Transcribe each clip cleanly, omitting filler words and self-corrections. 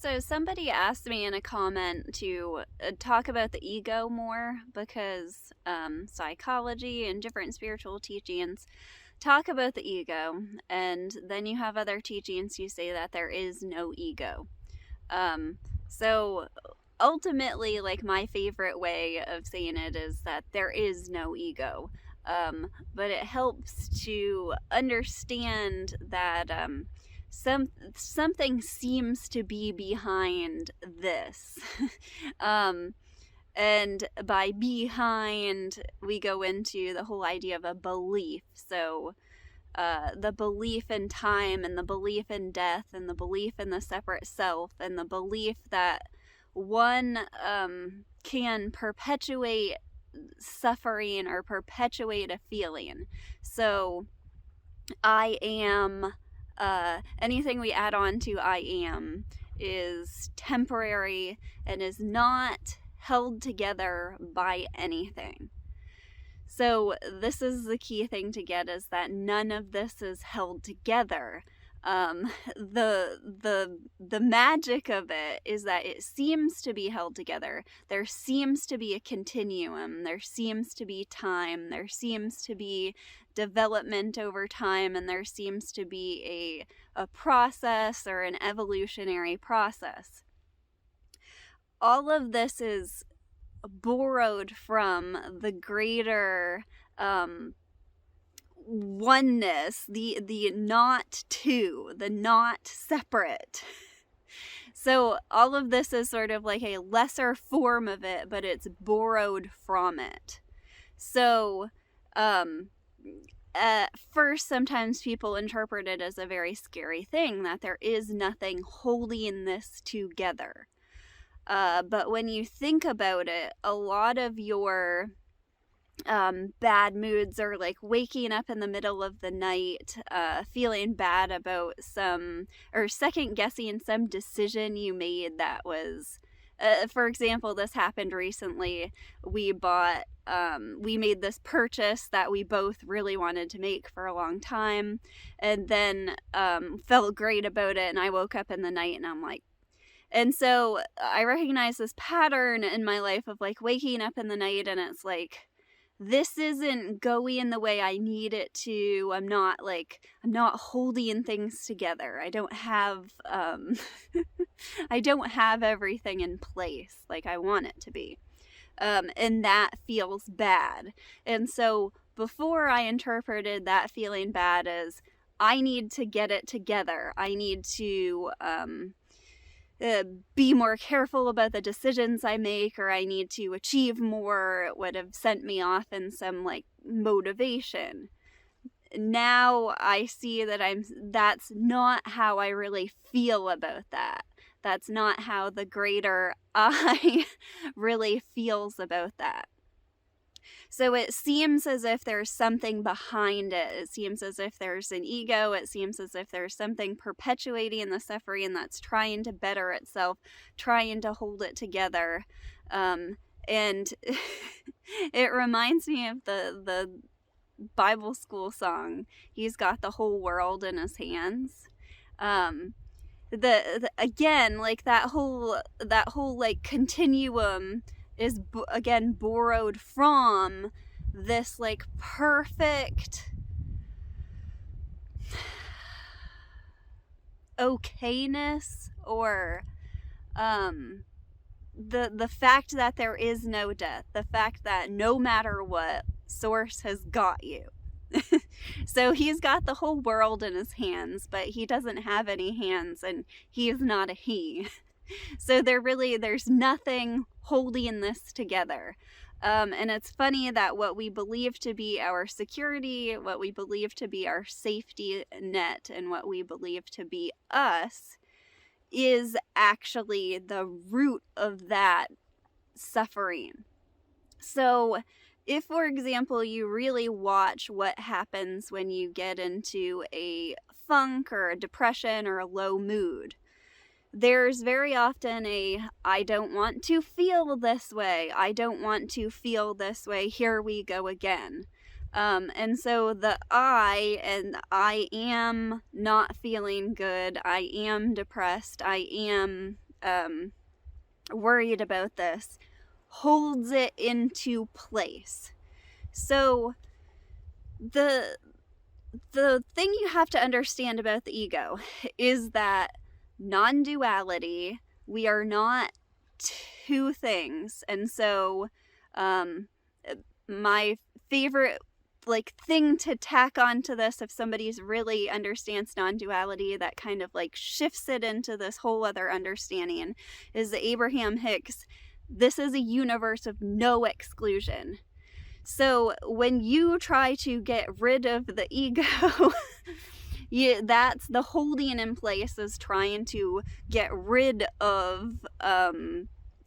So somebody asked me in a comment to talk about the ego more because psychology and different spiritual teachings talk about the ego, and then you have other teachings who say that there is no ego. Um, so ultimately, like, my favorite way of saying it is that there is no ego. But it helps to understand that something seems to be behind this. um, and by behind, we go into the whole idea of a belief. So the belief in time and the belief in death and the belief in the separate self and the belief that one can perpetuate suffering or perpetuate a feeling. So I am, anything we add on to I am is temporary and is not held together by anything. So this is the key thing to get, is that none of this is held together. The magic of it is that it seems to be held together. There seems to be a continuum. There seems to be time. There seems to be development over time, and there seems to be a process or an evolutionary process. All of this is borrowed from the greater oneness, the not two, the not separate. So all of this is sort of like a lesser form of it, but it's borrowed from it. So at first, sometimes people interpret it as a very scary thing, that there is nothing holding this together. But when you think about it, a lot of your bad moods are like waking up in the middle of the night, feeling bad about or second guessing some decision you made that was, for example, this happened recently. We made this purchase that we both really wanted to make for a long time, and then felt great about it, and I woke up in the night and I'm like, and so I recognize this pattern in my life of like waking up in the night and it's like, this isn't going the way I need it to. I'm not holding things together. I don't have I don't have everything in place like I want it to be. And that feels bad. And so before, I interpreted that feeling bad as I need to get it together. I need to be more careful about the decisions I make, or I need to achieve more. It would have sent me off in some like motivation. Now I see that that's not how I really feel about that. That's not how the greater I really feels about that. So it seems as if there's something behind it. It seems as if there's an ego. It seems as if there's something perpetuating the suffering that's trying to better itself, trying to hold it together. And it reminds me of the Bible school song, He's Got the Whole World in His Hands. Again, like that whole like continuum is again borrowed from this like perfect okayness, or the fact that there is no death, the fact that no matter what, Source has got you. So he's got the whole world in his hands, but he doesn't have any hands, and he is not a he. So there's nothing holding this together. And it's funny that what we believe to be our security, what we believe to be our safety net, and what we believe to be us is actually the root of that suffering. So if, for example, you really watch what happens when you get into a funk or a depression or a low mood, there's very often I don't want to feel this way. I don't want to feel this way. Here we go again. And so the I am not feeling good. I am depressed. I am worried about this, holds it into place. So the thing you have to understand about the ego is that non-duality, we are not two things. And so my favorite thing to tack onto this, if somebody's really understands non-duality, that kind of shifts it into this whole other understanding, is the Abraham Hicks, this is a universe of no exclusion. So when you try to get rid of the ego, that's the holding in place, is trying to get rid of, so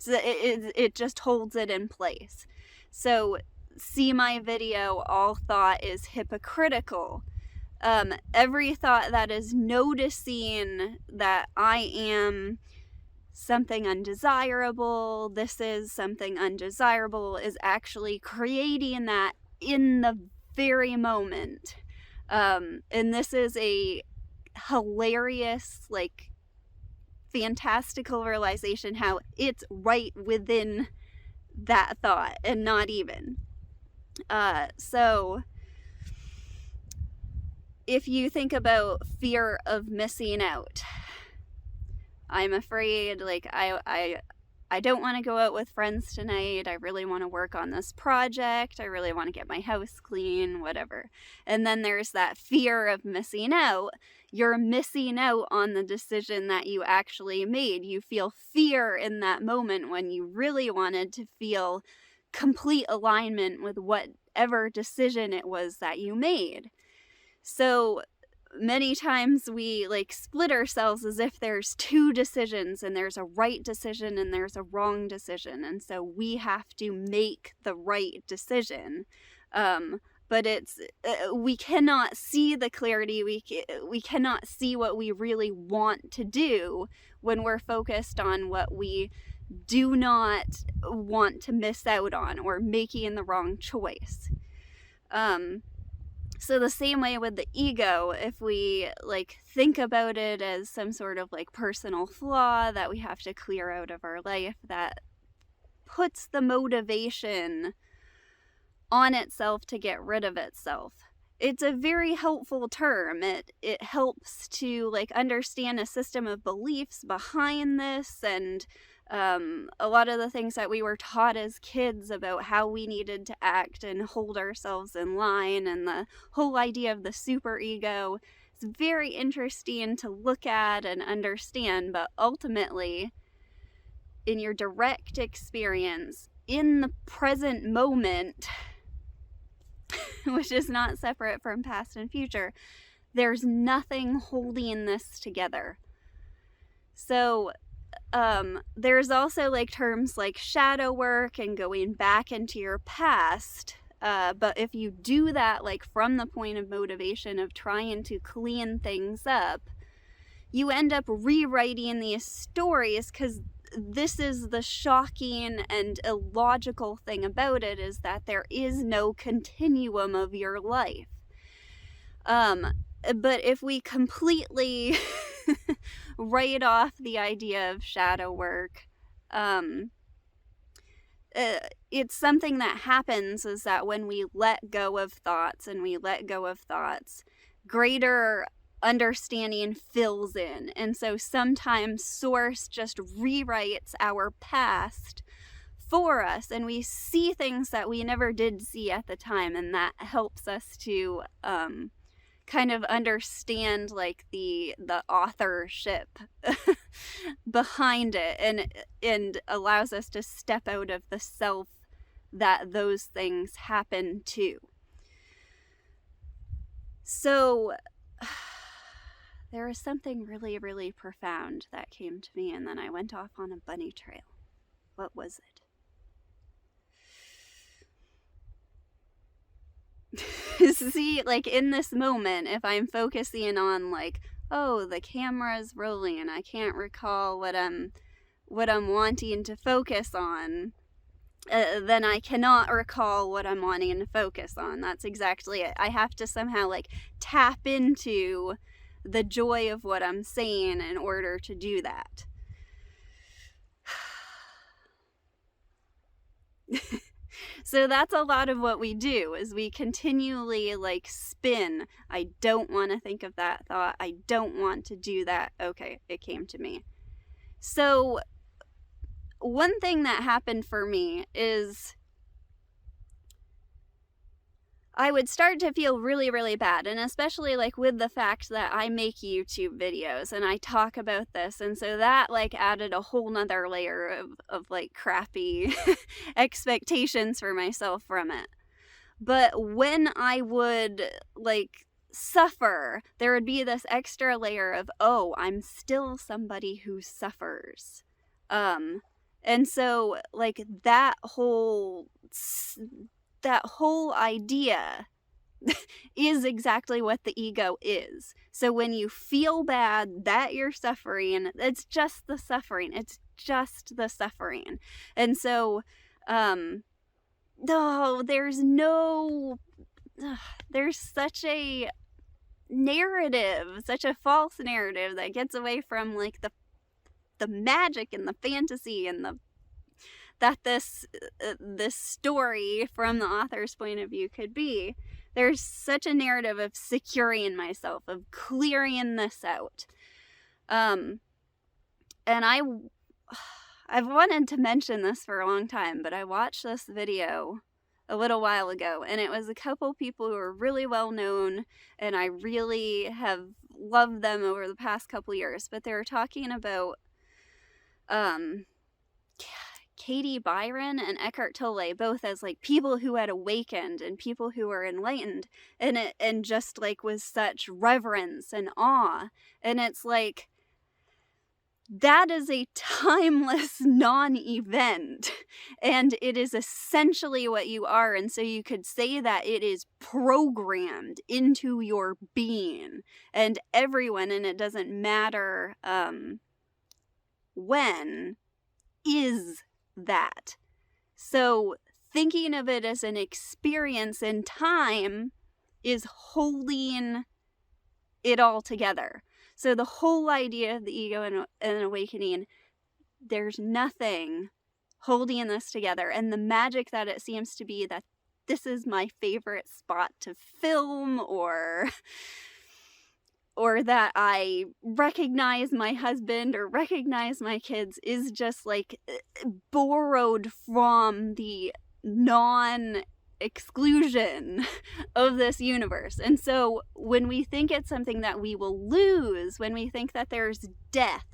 it just holds it in place. So see my video, all thought is hypocritical. Every thought that is noticing that I am something undesirable, this is something undesirable, is actually creating that in the very moment. And this is a hilarious, fantastical realization how it's right within that thought and not even. So if you think about fear of missing out, I'm afraid, I don't want to go out with friends tonight. I really want to work on this project. I really want to get my house clean, whatever. And then there's that fear of missing out. You're missing out on the decision that you actually made. You feel fear in that moment when you really wanted to feel complete alignment with whatever decision it was that you made. So many times we split ourselves as if there's two decisions, and there's a right decision and there's a wrong decision, and so we have to make the right decision. But it's we cannot see the clarity, we cannot see what we really want to do when we're focused on what we do not want to miss out on, or making the wrong choice. So the same way with the ego, if we think about it as some sort of personal flaw that we have to clear out of our life, that puts the motivation on itself to get rid of itself. It's a very helpful term. It helps to understand a system of beliefs behind this, and a lot of the things that we were taught as kids about how we needed to act and hold ourselves in line, and the whole idea of the superego. It's very interesting to look at and understand, but ultimately, in your direct experience, in the present moment, which is not separate from past and future, there's nothing holding this together. So there's also terms like shadow work and going back into your past. But if you do that from the point of motivation of trying to clean things up, you end up rewriting these stories, because this is the shocking and illogical thing about it, is that there is no continuum of your life. But if we completely write off the idea of shadow work, it's something that happens, is that when we let go of thoughts, greater understanding fills in. And so sometimes Source just rewrites our past for us, and we see things that we never did see at the time, and that helps us to kind of understand the authorship behind it, and allows us to step out of the self that those things happen to. So there was something really, really profound that came to me, and then I went off on a bunny trail. What was it? See, in this moment, if I'm focusing on oh, the camera's rolling and I can't recall what I'm wanting to focus on, then I cannot recall what I'm wanting to focus on. That's exactly it. I have to somehow tap into the joy of what I'm saying in order to do that. So that's a lot of what we do, is we continually like spin. I don't want to think of that thought. I don't want to do that. Okay, it came to me. So one thing that happened for me is I would start to feel really, really bad. And especially like with the fact that I make YouTube videos and I talk about this. And so that like added a whole nother layer of like crappy expectations for myself from it. But when I would like suffer, there would be this extra layer of, oh, I'm still somebody who suffers. And so like that whole idea is exactly what the ego is. So when you feel bad that you're suffering, it's just the suffering. It's just the suffering. And so, there's such a narrative, such a false narrative that gets away from like the magic and the fantasy and that this story from the author's point of view could be. There's such a narrative of securing myself, of clearing this out. And I've wanted to mention this for a long time, but I watched this video a little while ago, and it was a couple people who are really well known, and I really have loved them over the past couple years, but they were talking about Katie Byron and Eckhart Tolle, both as like people who had awakened and people who were enlightened, and just like with such reverence and awe. And it's like, that is a timeless non-event, and it is essentially what you are. And so you could say that it is programmed into your being, and everyone, and it doesn't matter when, is that. So thinking of it as an experience in time is holding it all together. So the whole idea of the ego and awakening, there's nothing holding this together. And the magic that it seems to be that this is my favorite spot to film, or that I recognize my husband or recognize my kids, is just like borrowed from the non-exclusion of this universe. And so when we think it's something that we will lose, when we think that there's death,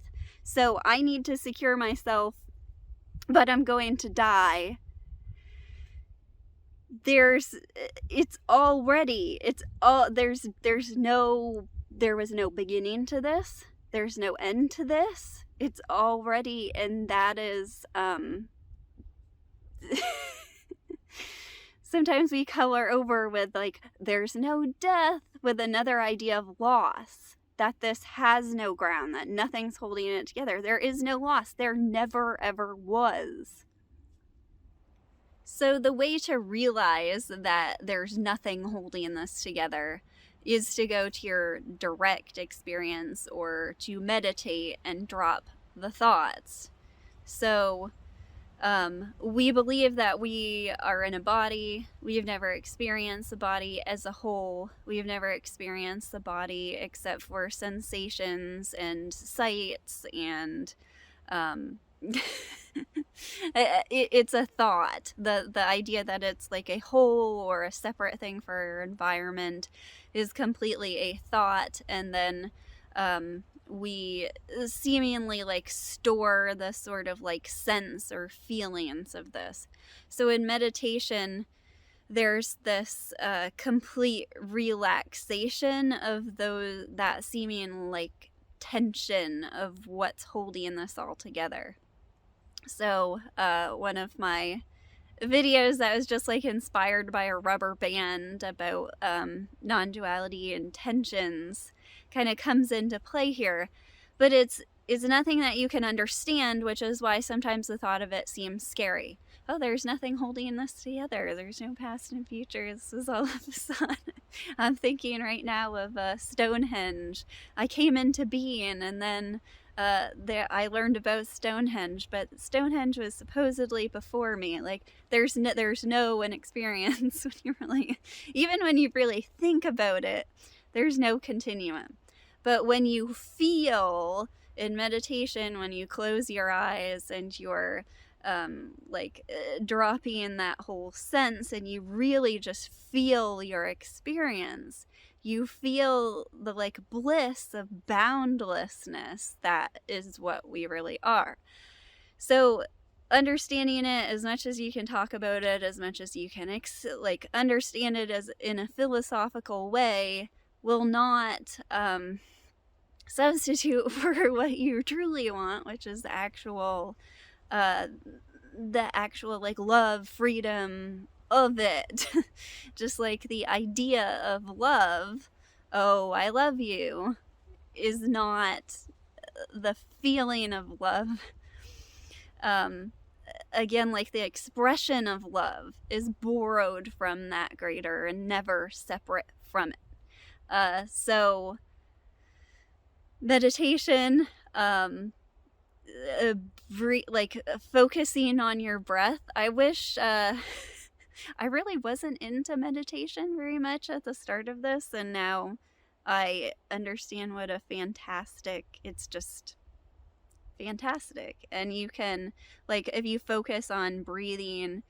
so I need to secure myself, but I'm going to die, there was no beginning to this. There's no end to this. It's already, and that is, sometimes we color over with like, there's no death, with another idea of loss, that this has no ground, that nothing's holding it together. There is no loss. There never, ever was. So the way to realize that there's nothing holding this together is to go to your direct experience, or to meditate and drop the thoughts. So we believe that we are in a body. We've never experienced the body as a whole. We've never experienced the body except for sensations and sights, and it's a thought. The idea that it's like a whole or a separate thing for our environment is completely a thought. And then we seemingly like store the sort of like sense or feelings of this. So in meditation, there's this complete relaxation of that seeming like tension of what's holding this all together. So one of my videos that was just like inspired by a rubber band about non-duality and tensions kind of comes into play here. But it's nothing that you can understand, which is why sometimes the thought of it seems scary. Oh, there's nothing holding this together. There's no past and future. This is all of a sudden. I'm thinking right now of Stonehenge. I came into being, and then I learned about Stonehenge, but Stonehenge was supposedly before me. Like there's no an experience when you really, even when you really think about it, there's no continuum. But when you feel in meditation, when you close your eyes and you're dropping in that whole sense, and you really just feel your experience, you feel the like bliss of boundlessness. That is what we really are. So understanding it as much as you can, talk about it as much as you can, understand it as in a philosophical way, will not substitute for what you truly want, which is the actual like love, freedom of it. Just like the idea of love, oh, I love you, is not the feeling of love. Again, like the expression of love is borrowed from that greater and never separate from it. So meditation, focusing on your breath. I wish I really wasn't into meditation very much at the start of this, and now I understand what a fantastic, it's just fantastic. And you can, like, if you focus on breathing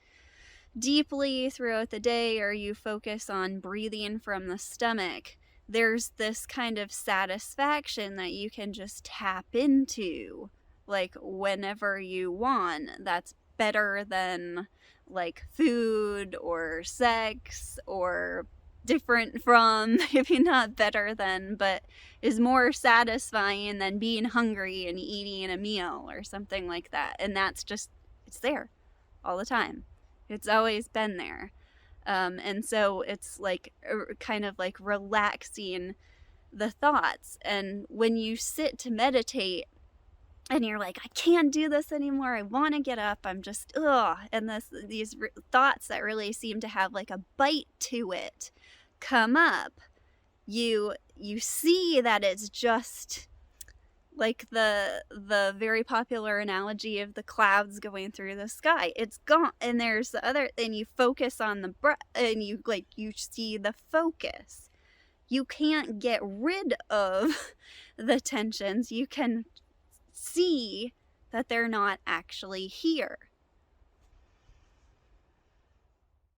deeply throughout the day, or you focus on breathing from the stomach, there's this kind of satisfaction that you can just tap into, like, whenever you want. That's better than like food or sex, or different from, maybe not better than, but is more satisfying than being hungry and eating a meal or something like that. And that's just, it's there all the time. It's always been there. And so it's like kind of like relaxing the thoughts. And when you sit to meditate and you're like, I can't do this anymore, I want to get up, I'm just, ugh, and these thoughts that really seem to have like a bite to it come up, you see that it's just like the very popular analogy of the clouds going through the sky. It's gone, and there's the other, and you focus on the breath, and you see the focus. You can't get rid of the tensions. You can see that they're not actually here.